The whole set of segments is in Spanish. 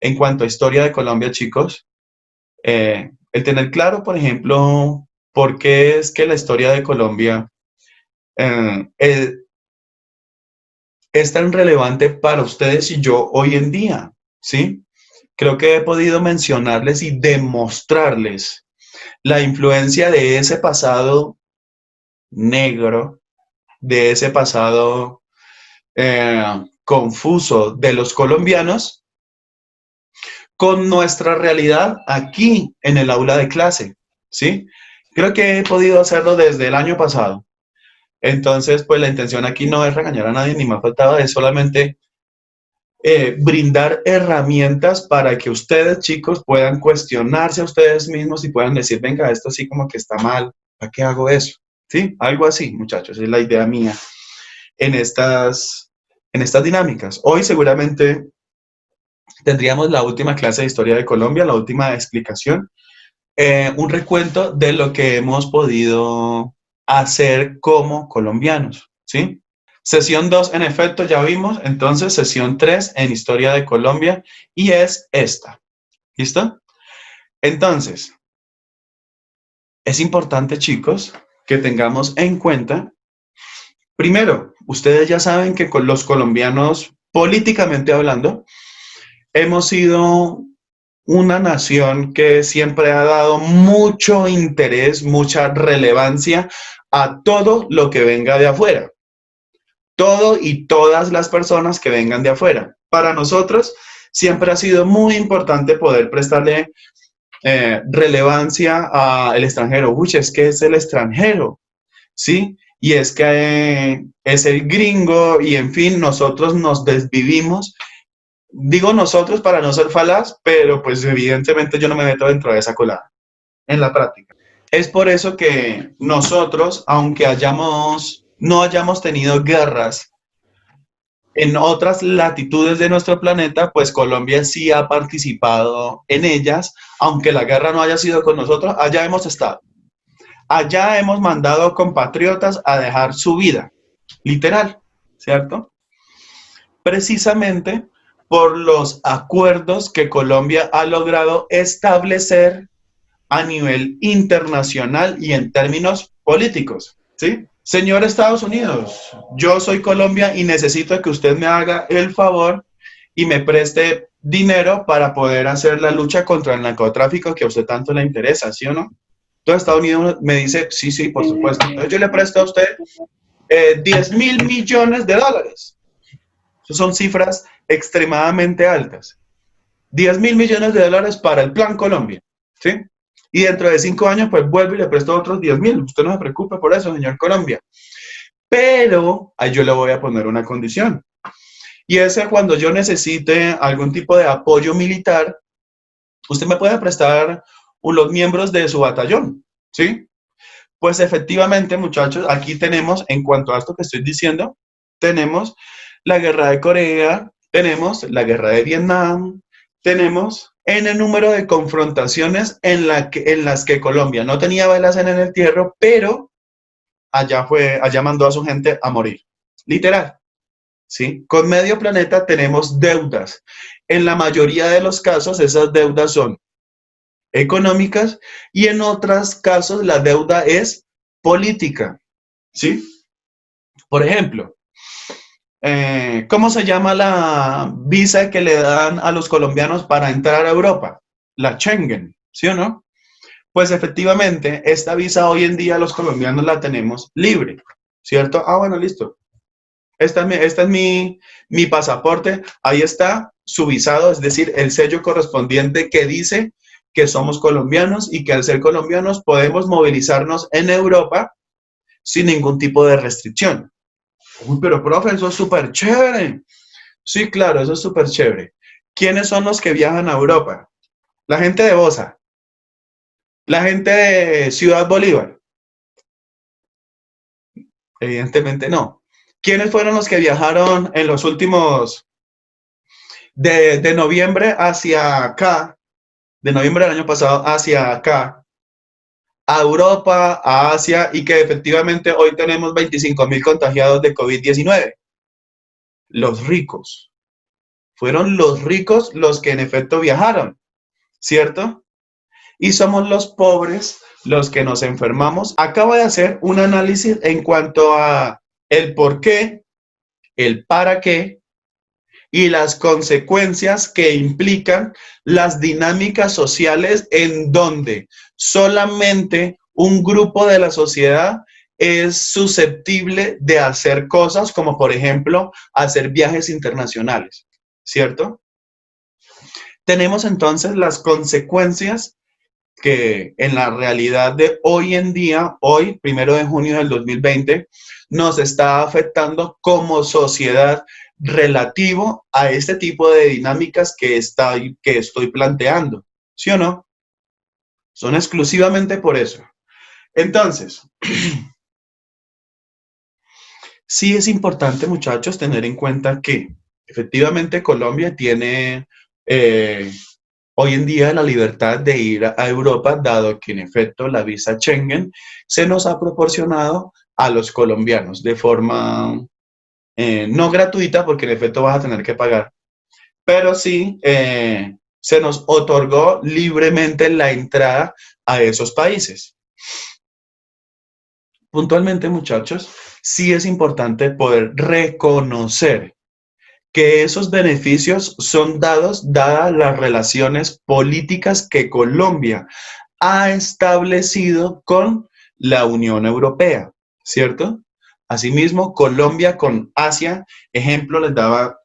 en cuanto a historia de Colombia, chicos. El tener claro, por ejemplo, por qué es que la historia de Colombia eh, es, es tan relevante para ustedes y yo hoy en día, ¿sí? Creo que he podido mencionarles y demostrarles la influencia de ese pasado negro, de ese pasado eh, confuso de los colombianos con nuestra realidad aquí en el aula de clase, ¿sí? Creo que he podido hacerlo desde el año pasado. Entonces, pues la intención aquí no es regañar a nadie, ni me ha faltado, es solamente brindar herramientas para que ustedes, chicos, puedan cuestionarse a ustedes mismos y puedan decir, venga, esto sí como que está mal, ¿para qué hago eso? ¿Sí? Algo así, muchachos, es la idea mía en estas dinámicas. Hoy seguramente tendríamos la última clase de historia de Colombia, la última explicación, un recuento de lo que hemos podido hacer como colombianos, ¿sí? Sesión 2 en efecto, ya vimos, entonces sesión 3 en historia de Colombia y es esta, ¿listo? Entonces, es importante, chicos, que tengamos en cuenta, primero, ustedes ya saben que con los colombianos, políticamente hablando, hemos sido una nación que siempre ha dado mucho interés, mucha relevancia a todo lo que venga de afuera. Todo y todas las personas que vengan de afuera. Para nosotros siempre ha sido muy importante poder prestarle relevancia al extranjero. Uy, es que es el extranjero, ¿sí? Y es que es el gringo y en fin, nosotros nos desvivimos. Digo nosotros para no ser falaz, pero pues evidentemente yo no me meto dentro de esa colada en la práctica. Es por eso que nosotros, aunque no hayamos tenido guerras en otras latitudes de nuestro planeta, pues Colombia sí ha participado en ellas, aunque la guerra no haya sido con nosotros, allá hemos estado. Allá hemos mandado compatriotas a dejar su vida, literal, ¿cierto? Precisamente por los acuerdos que Colombia ha logrado establecer a nivel internacional y en términos políticos, ¿sí? Señor Estados Unidos, yo soy Colombia y necesito que usted me haga el favor y me preste dinero para poder hacer la lucha contra el narcotráfico que a usted tanto le interesa, ¿sí o no? Entonces Estados Unidos me dice, sí, sí, por supuesto. Entonces yo le presto a usted 10.000 millones de dólares. Esas son cifras extremadamente altas. 10.000 millones de dólares para el Plan Colombia, ¿sí? Y dentro de 5 años, pues vuelvo y le presto otros 10.000. Usted no se preocupe por eso, señor Colombia. Pero ahí yo le voy a poner una condición. Y es que cuando yo necesite algún tipo de apoyo militar, usted me puede prestar los miembros de su batallón, ¿sí? Pues efectivamente, muchachos, aquí tenemos, en cuanto a esto que estoy diciendo, tenemos la guerra de Corea, tenemos la guerra de Vietnam, tenemos en el número de confrontaciones en las que Colombia no tenía velas en el entierro, pero allá mandó a su gente a morir. Literal, ¿sí? Con medio planeta tenemos deudas. En la mayoría de los casos, esas deudas son económicas y en otros casos la deuda es política, ¿sí? Por ejemplo, ¿cómo se llama la visa que le dan a los colombianos para entrar a Europa? La Schengen, ¿sí o no? Pues efectivamente, esta visa hoy en día los colombianos la tenemos libre, ¿cierto? Ah, bueno, listo. Esta es mi pasaporte, ahí está su visado, es decir, el sello correspondiente que dice que somos colombianos y que al ser colombianos podemos movilizarnos en Europa sin ningún tipo de restricción. Uy, pero profe, eso es súper chévere. Sí, claro, eso es súper chévere. ¿Quiénes son los que viajan a Europa? La gente de Bosa, la gente de Ciudad Bolívar. Evidentemente no. ¿Quiénes fueron los que viajaron en los últimos, de noviembre hacia acá, de noviembre del año pasado hacia acá, a Europa, a Asia, y que efectivamente hoy tenemos 25.000 contagiados de COVID-19? Los ricos. Fueron los ricos los que en efecto viajaron, ¿cierto? Y somos los pobres los que nos enfermamos. Acabo de hacer un análisis en cuanto a el por qué, el para qué y las consecuencias que implican las dinámicas sociales en donde solamente un grupo de la sociedad es susceptible de hacer cosas como, por ejemplo, hacer viajes internacionales, ¿cierto? Tenemos entonces las consecuencias que en la realidad de hoy en día, hoy, 1 de junio del 2020, nos está afectando como sociedad relativo a este tipo de dinámicas que estoy planteando, ¿sí o no? Son exclusivamente por eso. Entonces, sí es importante, muchachos, tener en cuenta que efectivamente Colombia tiene hoy en día la libertad de ir a Europa, dado que en efecto la visa Schengen se nos ha proporcionado a los colombianos de forma no gratuita, porque en efecto vas a tener que pagar, pero sí se nos otorgó libremente la entrada a esos países. Puntualmente, muchachos, sí es importante poder reconocer que esos beneficios son dados dadas las relaciones políticas que Colombia ha establecido con la Unión Europea, ¿cierto? Asimismo, Colombia con Asia, ejemplo, les daba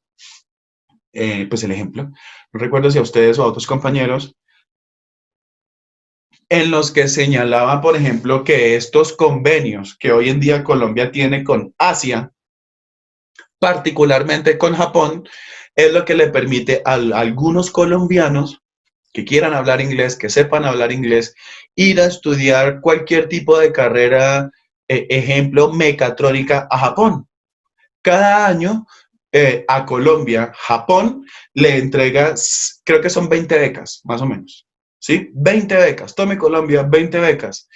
pues el ejemplo, no recuerdo si a ustedes o a otros compañeros, en los que señalaba, por ejemplo, que estos convenios que hoy en día Colombia tiene con Asia, particularmente con Japón, es lo que le permite a algunos colombianos que quieran hablar inglés, que sepan hablar inglés, ir a estudiar cualquier tipo de carrera, ejemplo, mecatrónica a Japón. Cada año a Colombia, Japón le entrega, creo que son 20 becas, más o menos. ¿Sí? 20 becas. Tome Colombia, 20 becas.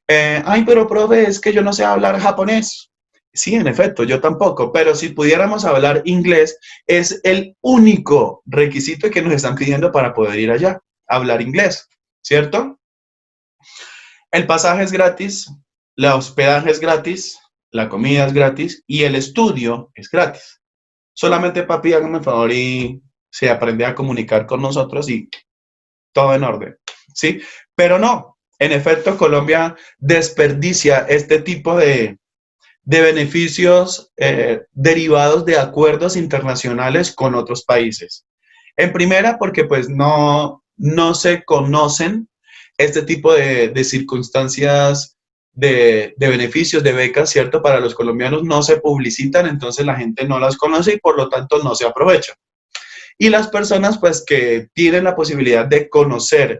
Ay, pero profe, es que yo no sé hablar japonés. Sí, en efecto, yo tampoco, pero si pudiéramos hablar inglés, es el único requisito que nos están pidiendo para poder ir allá, hablar inglés, ¿cierto? El pasaje es gratis, la hospedaje es gratis, la comida es gratis y el estudio es gratis. Solamente papi, hágame el favor y se aprende a comunicar con nosotros y todo en orden, ¿sí? Pero no, en efecto, Colombia desperdicia este tipo de beneficios derivados de acuerdos internacionales con otros países. En primera, porque pues no se conocen este tipo de circunstancias de beneficios, de becas, ¿cierto? Para los colombianos no se publicitan, entonces la gente no las conoce y por lo tanto no se aprovecha. Y las personas pues que tienen la posibilidad de conocer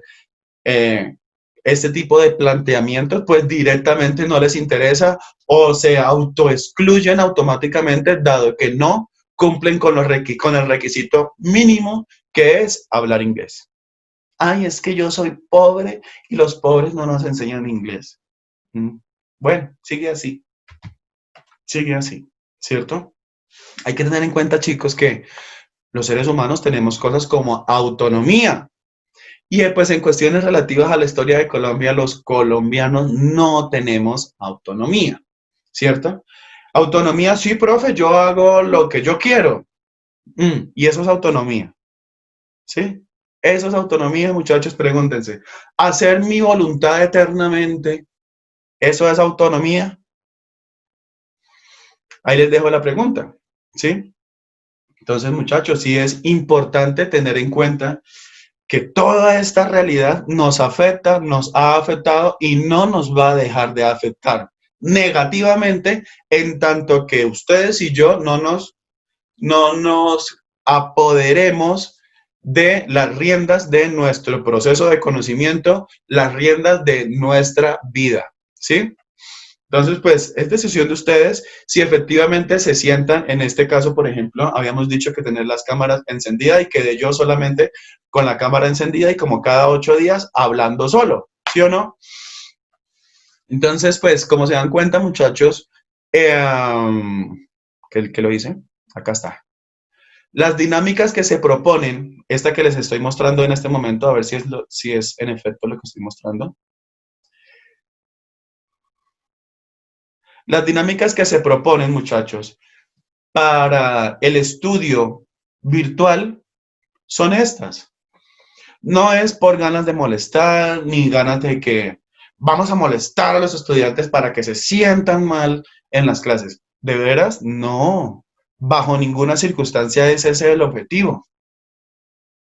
eh, este tipo de planteamientos, pues directamente no les interesa o se autoexcluyen automáticamente, dado que no cumplen con, con el requisito mínimo que es hablar inglés. Ay, es que yo soy pobre y los pobres no nos enseñan inglés. Bueno, sigue así, ¿cierto? Hay que tener en cuenta, chicos, que los seres humanos tenemos cosas como autonomía. Y pues en cuestiones relativas a la historia de Colombia, los colombianos no tenemos autonomía, ¿cierto? Autonomía, sí, profe, yo hago lo que yo quiero. Y eso es autonomía, ¿sí? Eso es autonomía, muchachos, pregúntense. Hacer mi voluntad eternamente, ¿eso es autonomía? Ahí les dejo la pregunta, ¿sí? Entonces, muchachos, sí es importante tener en cuenta que toda esta realidad nos afecta, nos ha afectado y no nos va a dejar de afectar negativamente en tanto que ustedes y yo no nos apoderemos de las riendas de nuestro proceso de conocimiento, las riendas de nuestra vida, ¿sí? Entonces, pues, es decisión de ustedes si efectivamente se sientan, en este caso, por ejemplo, habíamos dicho que tener las cámaras encendidas y quedé yo solamente con la cámara encendida y como cada 8 días hablando solo, ¿sí o no? Entonces, pues, como se dan cuenta, muchachos, ¿qué lo hice? Acá está. Las dinámicas que se proponen, esta que les estoy mostrando en este momento, a ver si es en efecto lo que estoy mostrando. Las dinámicas que se proponen, muchachos, para el estudio virtual son estas. No es por ganas de molestar, ni ganas de que vamos a molestar a los estudiantes para que se sientan mal en las clases. ¿De veras? No. Bajo ninguna circunstancia es ese el objetivo.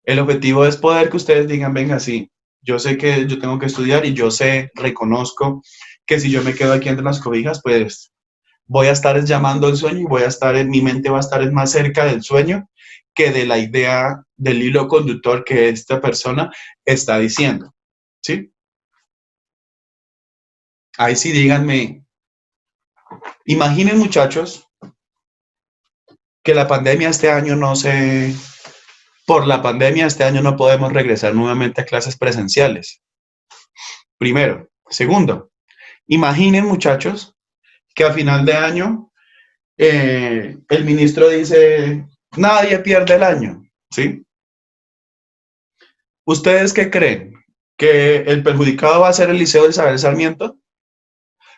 El objetivo es poder que ustedes digan, venga, sí, yo sé que yo tengo que estudiar y yo sé, reconozco que si yo me quedo aquí entre las cobijas, pues voy a estar llamando el sueño y voy a estar, en mi mente va a estar más cerca del sueño que de la idea del hilo conductor que esta persona está diciendo. ¿Sí? Ahí sí díganme, imaginen muchachos que la pandemia este año no se, por la pandemia este año no podemos regresar nuevamente a clases presenciales. Primero. Segundo, imaginen muchachos que a final de año el ministro dice, nadie pierde el año, ¿sí? ¿Ustedes qué creen? ¿Que el perjudicado va a ser el Liceo del Saber Sarmiento?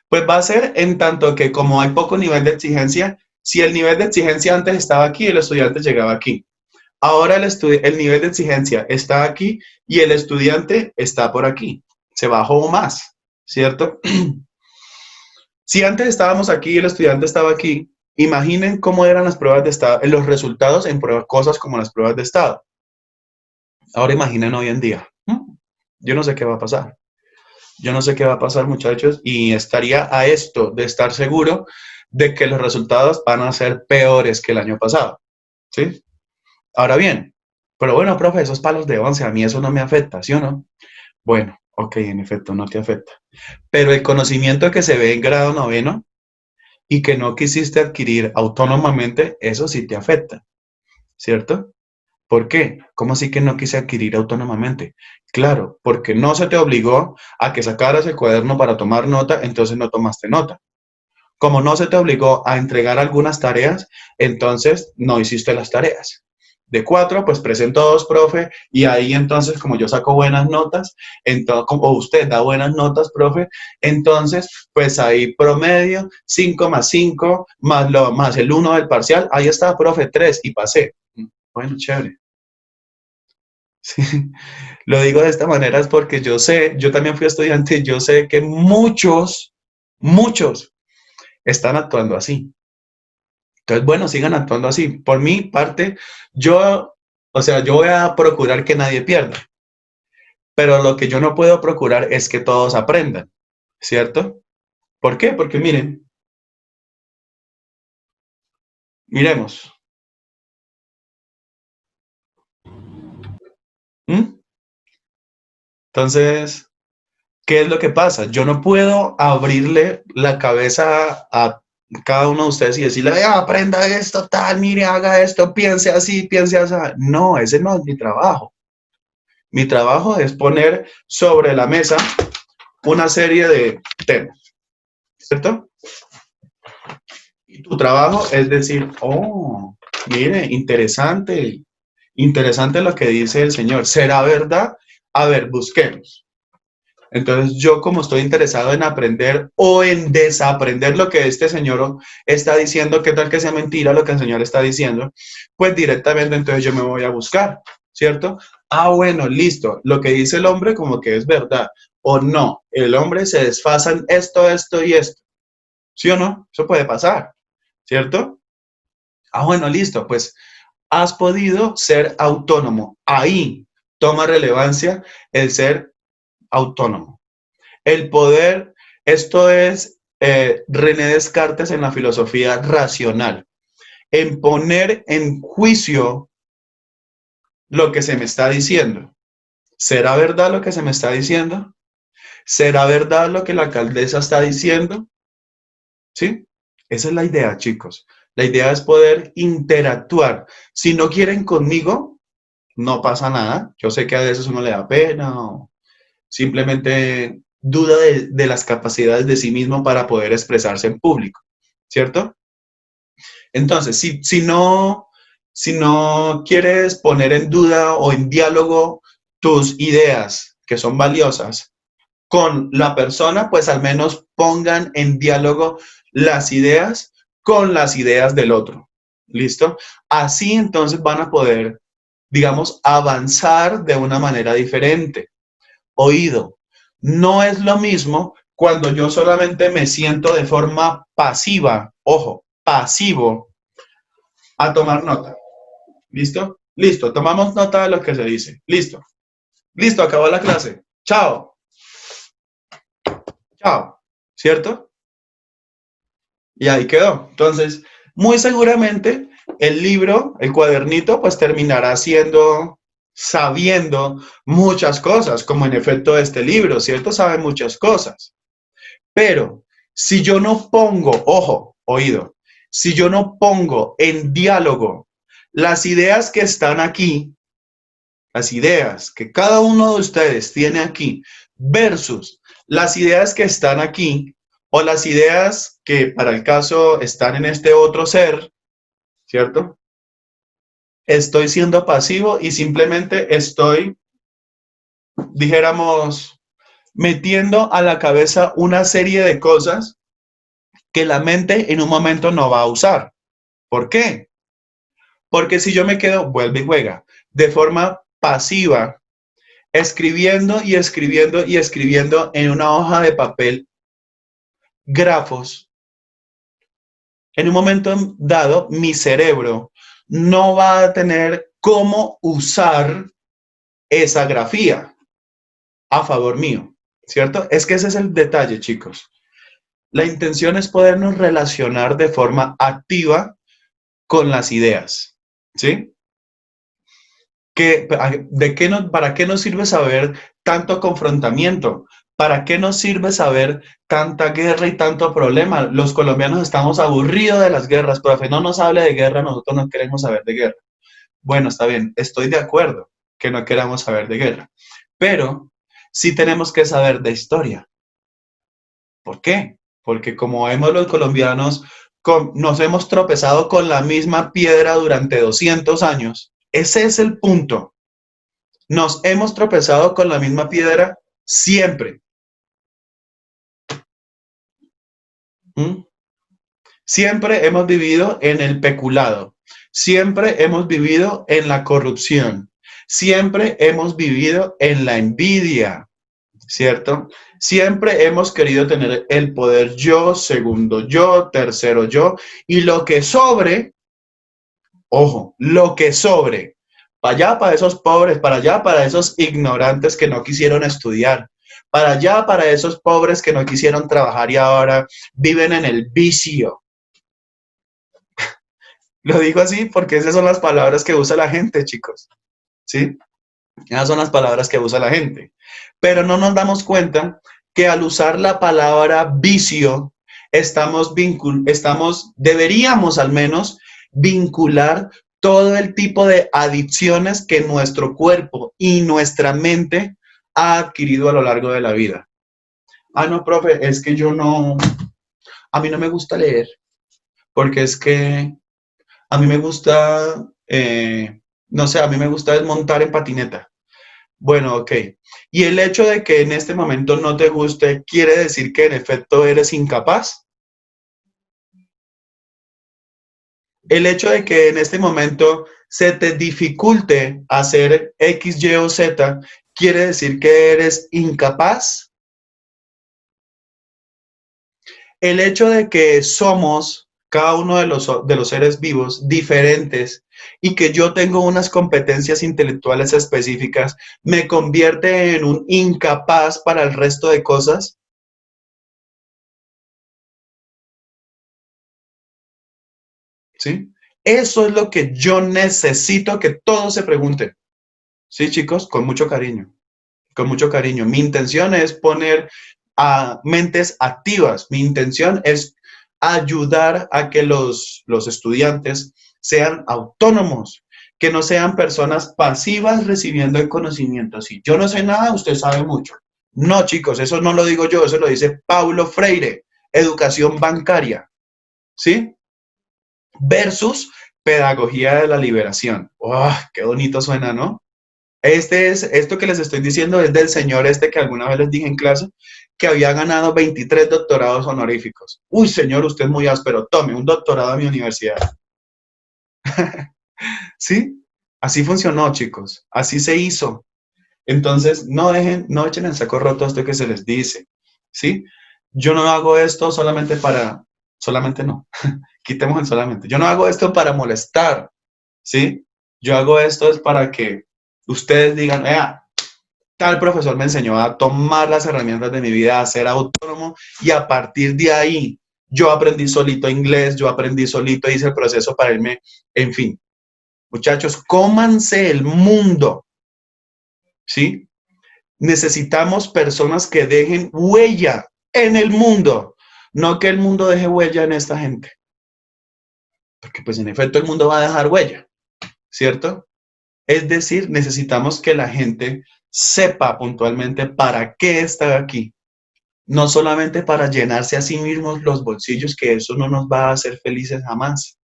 Pues va a ser en tanto que como hay poco nivel de exigencia, si el nivel de exigencia antes estaba aquí, el estudiante llegaba aquí. Ahora el nivel de exigencia está aquí y el estudiante está por aquí. Se bajó más, ¿cierto? Si antes estábamos aquí y el estudiante estaba aquí, imaginen cómo eran las pruebas de estado, los resultados en pruebas, cosas como las pruebas de estado. Ahora imaginen hoy en día. Yo no sé qué va a pasar. Yo no sé qué va a pasar, muchachos, y estaría a esto de estar seguro de que los resultados van a ser peores que el año pasado. ¿Sí? Ahora bien, pero bueno, profe, esos palos de 11, a mí eso no me afecta, ¿sí o no? Bueno, ok, en efecto, no te afecta. Pero el conocimiento que se ve en grado noveno y que no quisiste adquirir autónomamente, eso sí te afecta, ¿cierto? ¿Por qué? ¿Cómo así que no quise adquirir autónomamente? Claro, porque no se te obligó a que sacaras el cuaderno para tomar nota, entonces no tomaste nota. Como no se te obligó a entregar algunas tareas, entonces no hiciste las tareas. De 4, pues presento 2, profe, y ahí entonces, como yo saco buenas notas, o usted da buenas notas, profe, entonces, pues ahí promedio, 5 más 5, más el 1 del parcial, ahí está, profe, 3, y pasé. Bueno, chévere. Sí. Lo digo de esta manera es porque yo sé, yo también fui estudiante, yo sé que muchos están actuando así. Entonces, bueno, sigan actuando así. Por mi parte, yo, o sea, yo voy a procurar que nadie pierda, pero lo que yo no puedo procurar es que todos aprendan, ¿cierto? ¿Por qué? Porque miren, miremos. ¿Mm? Entonces, ¿qué es lo que pasa? Yo no puedo abrirle la cabeza a cada uno de ustedes y decirle, aprenda esto, tal, mire, haga esto, piense así. No, ese no es mi trabajo. Mi trabajo es poner sobre la mesa una serie de temas, ¿cierto? Y tu trabajo es decir, oh, mire, interesante, interesante lo que dice el Señor. ¿Será verdad? A ver, busquemos. Entonces, yo como estoy interesado en aprender o en desaprender lo que este señor está diciendo, qué tal que sea mentira lo que el señor está diciendo, pues directamente entonces yo me voy a buscar, ¿cierto? Ah, bueno, listo. Lo que dice el hombre como que es verdad. O no, el hombre se desfasa en esto y esto. ¿Sí o no? Eso puede pasar, ¿cierto? Ah, bueno, listo. Pues has podido ser autónomo. Ahí toma relevancia el ser autónomo. El poder, esto es René Descartes en la filosofía racional, en poner en juicio lo que se me está diciendo. ¿Será verdad lo que se me está diciendo? ¿Será verdad lo que la alcaldesa está diciendo? ¿Sí? Esa es la idea, chicos. La idea es poder interactuar. Si no quieren conmigo, no pasa nada. Yo sé que a veces uno le da pena o simplemente duda de las capacidades de sí mismo para poder expresarse en público, ¿cierto? Entonces, si no quieres poner en duda o en diálogo tus ideas que son valiosas con la persona, pues al menos pongan en diálogo las ideas con las ideas del otro. ¿Listo? Así entonces van a poder, digamos, avanzar de una manera diferente. Oído, no es lo mismo cuando yo solamente me siento de forma pasiva, ojo, pasivo, a tomar nota. ¿Listo? Listo, tomamos nota de lo que se dice. Listo. Listo, acabó la clase. Chao. Chao. ¿Cierto? Y ahí quedó. Entonces, muy seguramente el libro, el cuadernito, pues terminará siendo, sabiendo muchas cosas, como en efecto este libro, ¿cierto? Sabe muchas cosas. Pero si yo no pongo, ojo, oído, si yo no pongo en diálogo las ideas que están aquí, las ideas que cada uno de ustedes tiene aquí, versus las ideas que están aquí, o las ideas que para el caso están en este otro ser, ¿cierto? Estoy siendo pasivo y simplemente estoy, dijéramos, metiendo a la cabeza una serie de cosas que la mente en un momento no va a usar. ¿Por qué? Porque si yo me quedo, vuelve y juega, de forma pasiva, escribiendo y escribiendo y escribiendo en una hoja de papel grafos, en un momento dado, mi cerebro no va a tener cómo usar esa grafía a favor mío, ¿cierto? Es que ese es el detalle, chicos. La intención es podernos relacionar de forma activa con las ideas, ¿sí? ¿Para qué nos sirve saber tanto confrontamiento? ¿Para qué nos sirve saber tanta guerra y tanto problema? Los colombianos estamos aburridos de las guerras, profe, no nos hable de guerra, nosotros no queremos saber de guerra. Bueno, está bien, estoy de acuerdo que no queramos saber de guerra, pero sí tenemos que saber de historia. ¿Por qué? Porque como vemos los colombianos, nos hemos tropezado con la misma piedra durante 200 años. Ese es el punto. Nos hemos tropezado con la misma piedra siempre. ¿Mm? Siempre hemos vivido en el peculado. Siempre hemos vivido en la corrupción. Siempre hemos vivido en la envidia, ¿cierto? Siempre hemos querido tener el poder yo, segundo yo, tercero yo, y lo que sobre, ojo, lo que sobre, para allá para esos pobres, para allá para esos ignorantes que no quisieron estudiar, para allá para esos pobres que no quisieron trabajar y ahora viven en el vicio. Lo digo así porque esas son las palabras que usa la gente, chicos, ¿sí? Esas son las palabras que usa la gente. Pero no nos damos cuenta que al usar la palabra vicio, deberíamos al menos vincular todo el tipo de adicciones que nuestro cuerpo y nuestra mente ha adquirido a lo largo de la vida. Ah, no, profe, es que a mí no me gusta leer, porque es que a mí me gusta, no sé, a mí me gusta desmontar en patineta. Bueno, ok. Y el hecho de que en este momento no te guste, ¿quiere decir que en efecto eres incapaz? El hecho de que en este momento se te dificulte hacer X, Y o Z, ¿quiere decir que eres incapaz? El hecho de que somos cada uno de los seres vivos diferentes y que yo tengo unas competencias intelectuales específicas, ¿me convierte en un incapaz para el resto de cosas? ¿Sí? Eso es lo que yo necesito que todos se pregunten. Sí, chicos, con mucho cariño, con mucho cariño. Mi intención es poner a mentes activas. Mi intención es ayudar a que los estudiantes sean autónomos, que no sean personas pasivas recibiendo el conocimiento. Si yo no sé nada, usted sabe mucho. No, chicos, eso no lo digo yo, eso lo dice Paulo Freire, educación bancaria. ¿Sí? Versus Pedagogía de la liberación. ¡Oh, qué bonito suena, ¿no? Esto que les estoy diciendo es del señor este que alguna vez les dije en clase, que había ganado 23 doctorados honoríficos. Uy, señor, usted es muy áspero, tome un doctorado a mi universidad. ¿Sí? Así funcionó, chicos. Así se hizo. Entonces, no echen en saco roto esto que se les dice. ¿Sí? Yo no hago esto solamente no, quitemos el solamente. Yo no hago esto para molestar. ¿Sí? Yo hago esto es para que ustedes digan, tal profesor me enseñó a tomar las herramientas de mi vida, a ser autónomo y a partir de ahí yo aprendí solito inglés, yo aprendí solito, hice el proceso para irme, en fin. Muchachos, cómanse el mundo, ¿sí? Necesitamos personas que dejen huella en el mundo, no que el mundo deje huella en esta gente, porque pues en efecto el mundo va a dejar huella, ¿cierto? Es decir, necesitamos que la gente sepa puntualmente para qué está aquí, no solamente para llenarse a sí mismos los bolsillos, que eso no nos va a hacer felices jamás,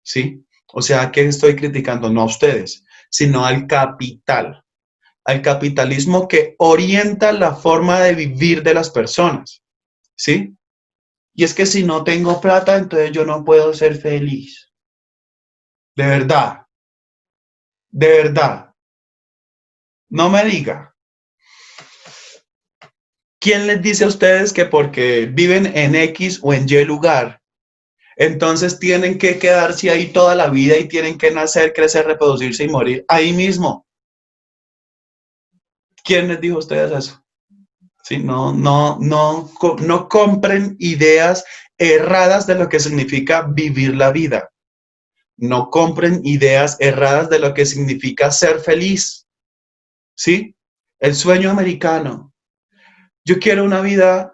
¿sí? O sea, ¿qué estoy criticando? No a ustedes, sino al capitalismo que orienta la forma de vivir de las personas, ¿sí? Y es que si no tengo plata, entonces yo no puedo ser feliz. De verdad, de verdad, no me diga. ¿Quién les dice a ustedes que porque viven en X o en Y lugar, entonces tienen que quedarse ahí toda la vida y tienen que nacer, crecer, reproducirse y morir ahí mismo? ¿Quién les dijo a ustedes eso? Sí, no compren ideas erradas de lo que significa vivir la vida. No compren ideas erradas de lo que significa ser feliz. ¿Sí? El sueño americano. Yo quiero una vida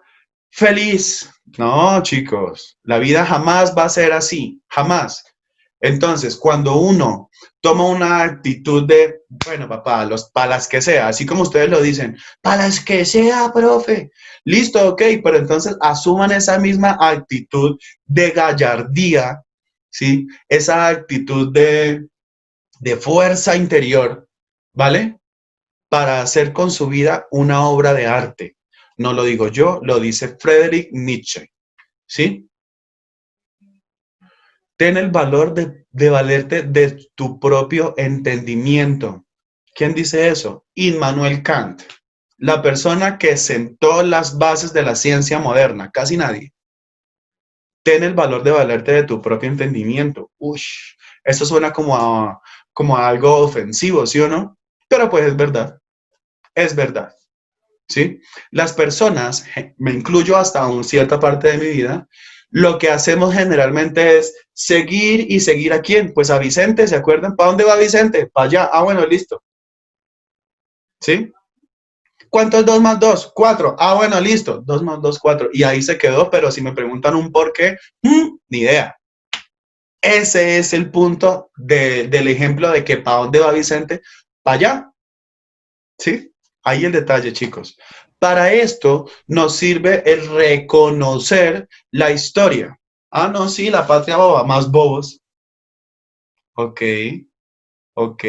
feliz. No, chicos, la vida jamás va a ser así, jamás. Entonces, cuando uno toma una actitud de, bueno, papá, para las que sea, así como ustedes lo dicen, para las que sea, profe, listo, ok, pero entonces asuman esa misma actitud de gallardía, ¿sí? Esa actitud de fuerza interior, ¿vale? Para hacer con su vida una obra de arte. No lo digo yo, lo dice Friedrich Nietzsche, ¿sí? Ten el valor de valerte de tu propio entendimiento. ¿Quién dice eso? Immanuel Kant, la persona que sentó las bases de la ciencia moderna, casi nadie. Ten el valor de valerte de tu propio entendimiento. Uy, eso suena como a algo ofensivo, ¿sí o no? Pero pues es verdad, ¿sí? Las personas, me incluyo hasta una cierta parte de mi vida, lo que hacemos generalmente es seguir y seguir a quién, pues a Vicente, ¿se acuerdan? ¿Para dónde va Vicente? Para allá. Ah, bueno, listo. ¿Sí? ¿Cuánto es 2 más 2? 4. Ah, bueno, listo. 2 más 2, 4. Y ahí se quedó, pero si me preguntan un por qué, ni idea. Ese es el punto del ejemplo de que para dónde va Vicente, para allá. ¿Sí? Ahí el detalle, chicos. Para esto nos sirve el reconocer la historia. Ah, no, sí, la patria boba, más bobos. Ok, ok.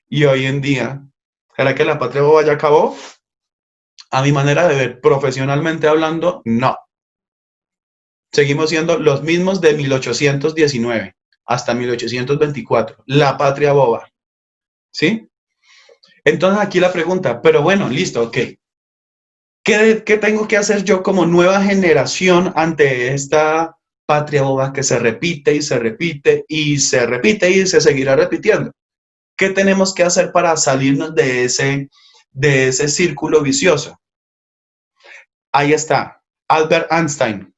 Y hoy en día, ¿será que la patria boba ya acabó? A mi manera de ver, profesionalmente hablando, no. Seguimos siendo los mismos de 1819 hasta 1824. La patria boba. ¿Sí? Entonces aquí la pregunta, pero bueno, listo, ok. ¿Qué tengo que hacer yo como nueva generación ante esta patria boba que se repite y se repite y se repite y se seguirá repitiendo? ¿Qué tenemos que hacer para salirnos de ese círculo vicioso? Ahí está, Albert Einstein.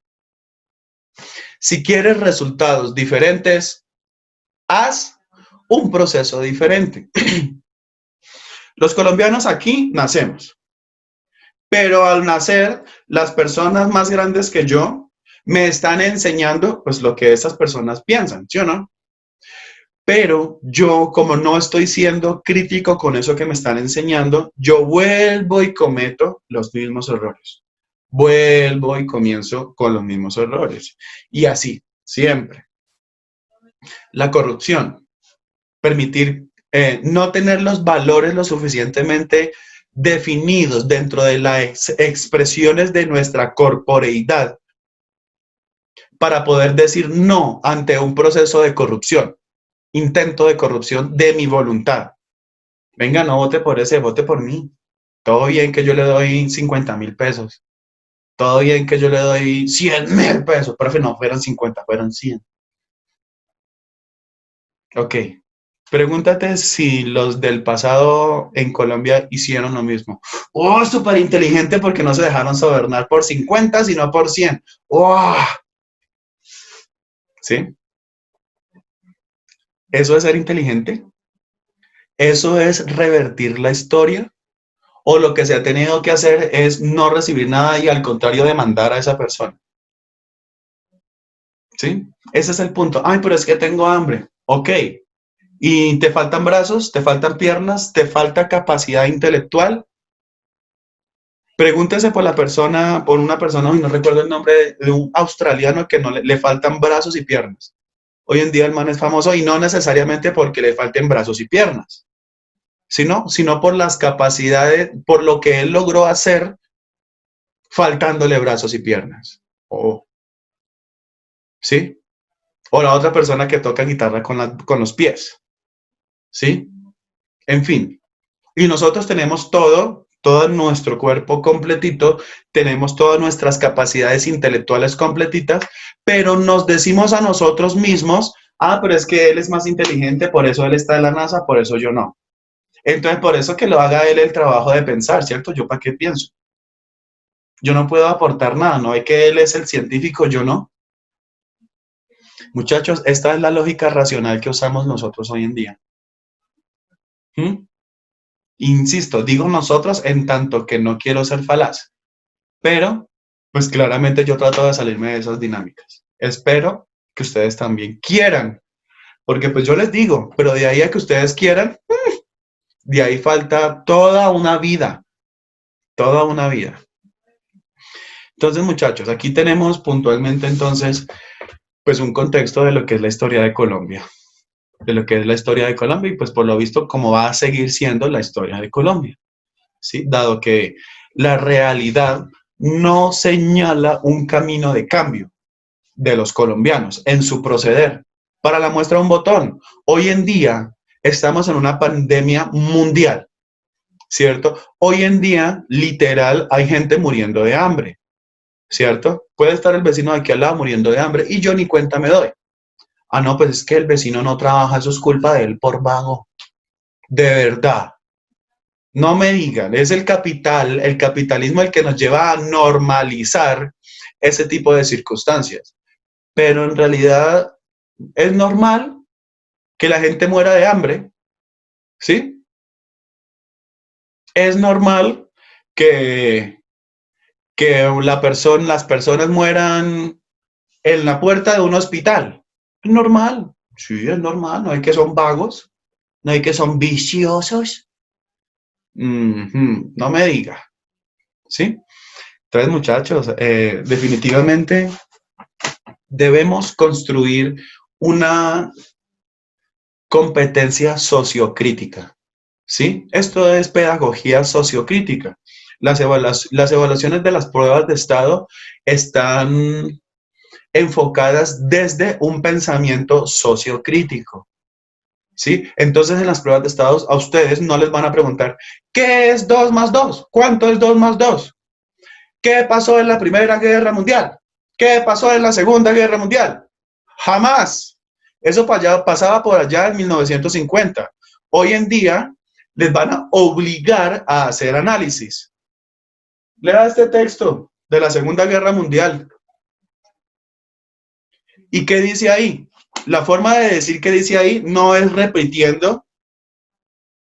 Si quieres resultados diferentes, haz un proceso diferente. Los colombianos aquí nacemos, pero al nacer, las personas más grandes que yo me están enseñando pues lo que esas personas piensan, ¿sí o no? Pero yo, como no estoy siendo crítico con eso que me están enseñando, yo vuelvo y cometo los mismos errores. Vuelvo y comienzo con los mismos errores. Y así, siempre. La corrupción, permitir no tener los valores lo suficientemente definidos dentro de las expresiones de nuestra corporeidad para poder decir no ante un proceso de corrupción, intento de corrupción de mi voluntad. Venga, no vote por ese, vote por mí. Todo bien que yo le doy 50.000 pesos. Todo bien que yo le doy 100.000 pesos. Profe, no fueron 50, fueron 100. Ok. Pregúntate si los del pasado en Colombia hicieron lo mismo. Oh, súper inteligente porque no se dejaron sobornar por 50, sino por 100. Oh, ¿sí? ¿Eso es ser inteligente? ¿Eso es revertir la historia? ¿O lo que se ha tenido que hacer es no recibir nada y al contrario demandar a esa persona? ¿Sí? Ese es el punto. Ay, pero es que tengo hambre. Ok. ¿Y te faltan brazos? ¿Te faltan piernas? ¿Te falta capacidad intelectual? Pregúntese por la persona, por una persona, hoy no recuerdo el nombre, de un australiano que no le faltan brazos y piernas. Hoy en día el man es famoso y no necesariamente porque le falten brazos y piernas, sino por las capacidades, por lo que él logró hacer faltándole brazos y piernas. O, ¿sí? O la otra persona que toca guitarra con los pies, ¿sí? En fin. Y nosotros tenemos todo nuestro cuerpo completito, tenemos todas nuestras capacidades intelectuales completitas, pero nos decimos a nosotros mismos, ah, pero es que él es más inteligente, por eso él está en la NASA, por eso yo no. Entonces, por eso que lo haga él el trabajo de pensar, ¿cierto? ¿Yo para qué pienso? Yo no puedo aportar nada, no es que él es el científico, yo no. Muchachos, esta es la lógica racional que usamos nosotros hoy en día. ¿Mm? Insisto, digo nosotros en tanto que no quiero ser falaz, pero pues claramente yo trato de salirme de esas dinámicas. Espero que ustedes también quieran, porque pues yo les digo, pero de ahí a que ustedes quieran, de ahí falta toda una vida. Entonces, muchachos, aquí tenemos puntualmente entonces pues un contexto de lo que es la historia de Colombia, de lo que es la historia de Colombia y pues por lo visto cómo va a seguir siendo la historia de Colombia, ¿sí? Dado que la realidad no señala un camino de cambio de los colombianos en su proceder. Para la muestra un botón, hoy en día estamos en una pandemia mundial, ¿cierto? Hoy en día, literal, hay gente muriendo de hambre, ¿cierto? Puede estar el vecino de aquí al lado muriendo de hambre y yo ni cuenta me doy. Ah, no, pues es que el vecino no trabaja, eso es culpa de él por vago. De verdad. No me digan, es el capital, el capitalismo el que nos lleva a normalizar ese tipo de circunstancias. Pero en realidad es normal que la gente muera de hambre, ¿sí? Es normal que, las personas mueran en la puerta de un hospital. Es normal, sí, es normal, no hay que son vagos, no hay que son viciosos. No me diga, ¿sí? Entonces, muchachos, definitivamente debemos construir una competencia sociocrítica, ¿sí? Esto es pedagogía sociocrítica. Las evaluaciones de las pruebas de estado están enfocadas desde un pensamiento sociocrítico, ¿sí? Entonces, en las pruebas de estado a ustedes no les van a preguntar, ¿qué es 2 más 2? ¿Cuánto es 2 más 2? ¿Qué pasó en la Primera Guerra Mundial? ¿Qué pasó en la Segunda Guerra Mundial? Jamás. Eso pasaba por allá en 1950. Hoy en día les van a obligar a hacer análisis. Lea este texto de la Segunda Guerra Mundial. ¿Y qué dice ahí? La forma de decir qué dice ahí no es repitiendo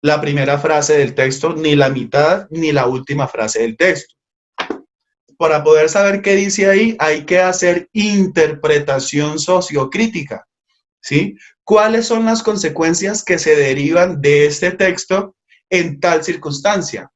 la primera frase del texto, ni la mitad, ni la última frase del texto. Para poder saber qué dice ahí, hay que hacer interpretación sociocrítica, ¿sí? ¿Cuáles son las consecuencias que se derivan de este texto en tal circunstancia?